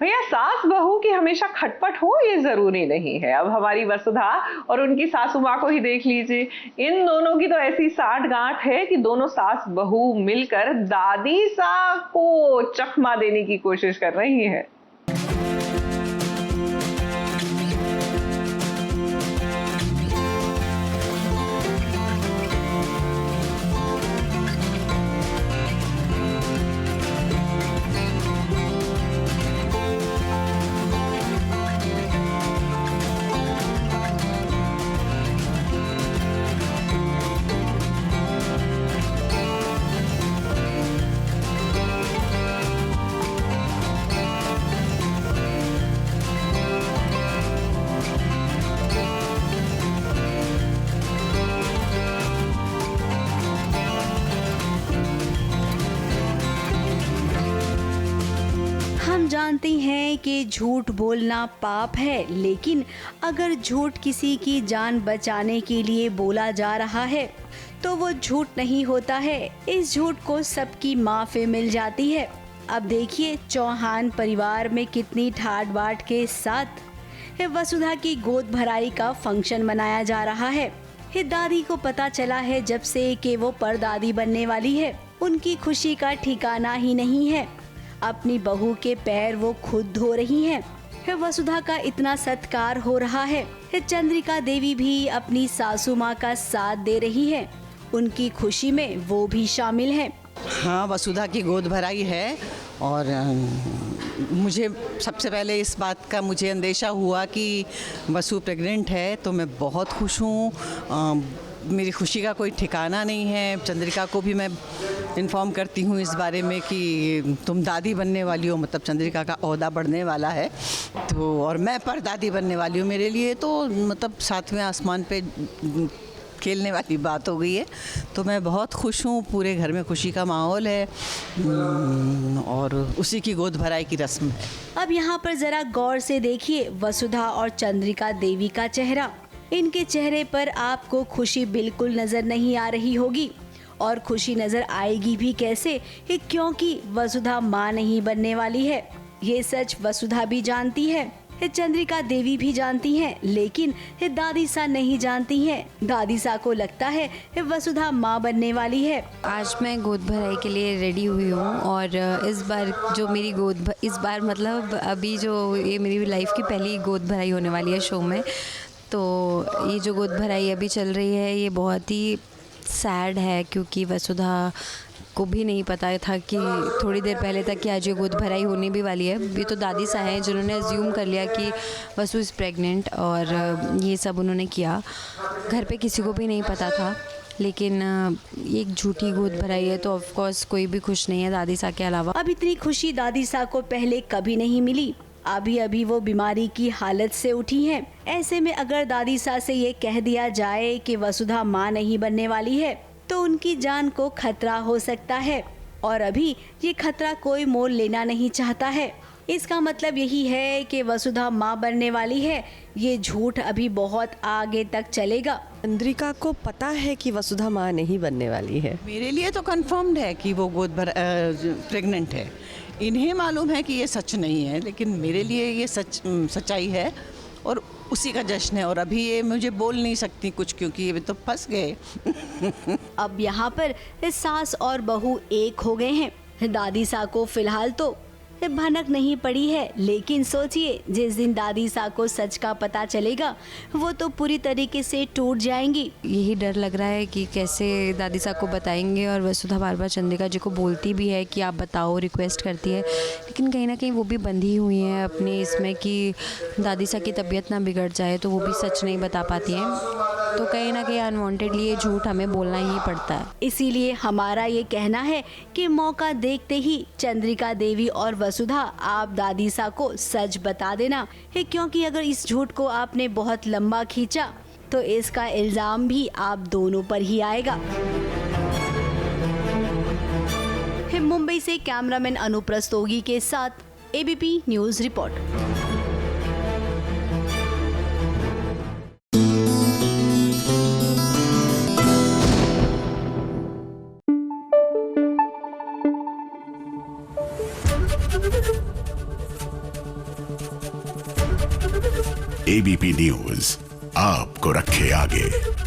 भैया सास बहू की हमेशा खटपट हो ये जरूरी नहीं है। अब हमारी वसुधा और उनकी सासू माँ को ही देख लीजिए, इन दोनों की तो ऐसी साठ गांठ है कि दोनों सास बहू मिलकर दादी सा को चकमा देने की कोशिश कर रही है। हम जानते हैं कि झूठ बोलना पाप है, लेकिन अगर झूठ किसी की जान बचाने के लिए बोला जा रहा है तो वो झूठ नहीं होता है। इस झूठ को सबकी माफ़ी मिल जाती है। अब देखिए चौहान परिवार में कितनी ठाट बाट के साथ वसुधा की गोद भराई का फंक्शन मनाया जा रहा है। दादी को पता चला है जब से कि वो परदादी बनने वाली है, उनकी खुशी का ठिकाना ही नहीं है। अपनी बहू के पैर वो खुद धो रही हैं। वसुधा का इतना सत्कार हो रहा है। चंद्रिका देवी भी अपनी सासू माँ का साथ दे रही है, उनकी खुशी में वो भी शामिल हैं। हाँ, वसुधा की गोद भराई है और मुझे सबसे पहले इस बात का मुझे अंदेशा हुआ कि वसु प्रेग्नेंट है, तो मैं बहुत खुश हूँ। मेरी खुशी का कोई ठिकाना नहीं है। चंद्रिका को भी मैं इन्फॉर्म करती हूँ इस बारे में कि तुम दादी बनने वाली हो, मतलब चंद्रिका का ओहदा बढ़ने वाला है, तो और मैं पर दादी बनने वाली हूँ। मेरे लिए तो मतलब सातवें आसमान पे खेलने वाली बात हो गई है। तो मैं बहुत खुश हूँ, पूरे घर में खुशी का माहौल है और उसी की गोद भराई की रस्म है। अब यहाँ पर जरा गौर से देखिए वसुधा और चंद्रिका देवी का चेहरा। इनके चेहरे पर आपको खुशी बिल्कुल नजर नहीं आ रही होगी, और खुशी नजर आएगी भी कैसे, क्योंकि वसुधा माँ नहीं बनने वाली है। ये सच वसुधा भी जानती है, चंद्रिका देवी भी जानती हैं, लेकिन दादी सा नहीं जानती हैं। दादी सा को लगता है वसुधा माँ बनने वाली है। आज मैं गोद भराई के लिए रेडी हुई हूँ और इस बार जो मेरी इस बार मतलब अभी जो ये मेरी लाइफ की पहली गोद भराई होने वाली है शो में, तो ये जो गोद भराई अभी चल रही है ये बहुत ही सैड है, क्योंकि वसुधा को भी नहीं पता था कि थोड़ी देर पहले तक कि आज ये गोद भराई होने भी वाली है। ये तो दादी सा हैं जिन्होंने अज्यूम कर लिया कि वसु इज़ प्रेग्नेंट, और ये सब उन्होंने किया। घर पे किसी को भी नहीं पता था, लेकिन एक झूठी गोद भराई है तो ऑफ कोर्स कोई भी खुश नहीं है दादी सा के अलावा। अब इतनी खुशी दादी सा को पहले कभी नहीं मिली। अभी वो बीमारी की हालत से उठी हैं। ऐसे में अगर दादी सा से ये कह दिया जाए कि वसुधा माँ नहीं बनने वाली है तो उनकी जान को खतरा हो सकता है, और अभी ये खतरा कोई मोल लेना नहीं चाहता है। इसका मतलब यही है कि वसुधा माँ बनने वाली है। ये झूठ अभी बहुत आगे तक चलेगा। चंद्रिका को पता है कि वसुधा माँ नहीं बनने वाली है। मेरे लिए तो कंफर्म्ड है कि वो प्रेग्नेंट है। इन्हें मालूम है कि ये सच नहीं है, लेकिन मेरे लिए ये सच्चाई है और उसी का जश्न है। और अभी ये मुझे बोल नहीं सकती कुछ, क्योंकि ये तो फंस गए। अब यहाँ पर सास और बहू एक हो गए हैं। दादी सा को फिलहाल तो भनक नहीं पड़ी है, लेकिन सोचिए जिस दिन दादी सा को सच का पता चलेगा वो तो पूरी तरीके से टूट जाएंगी। यही डर लग रहा है कि कैसे दादी साहब को बताएंगे, और वसुधा बार बार चंद्रिका जी को बोलती भी है कि आप बताओ, रिक्वेस्ट करती है, लेकिन कहीं ना कहीं वो भी बंधी हुई हैं अपने इसमें कि दादी साहब की तबीयत ना बिगड़ जाए, तो वो भी सच नहीं बता पाती हैं। तो कहीं ना कहीं अनवांटेडली ये झूठ हमें बोलना ही पड़ता है। इसीलिए हमारा ये कहना है कि मौका देखते ही चंद्रिका देवी और वसुधा आप दादी सा को सच बता देना है, क्योंकि अगर इस झूठ को आपने बहुत लंबा खींचा तो इसका इल्जाम भी आप दोनों पर ही आएगा। मुंबई से कैमरामैन अनुप रस्तोगी के साथ ABP news report. ABP news आपको रखे आगे।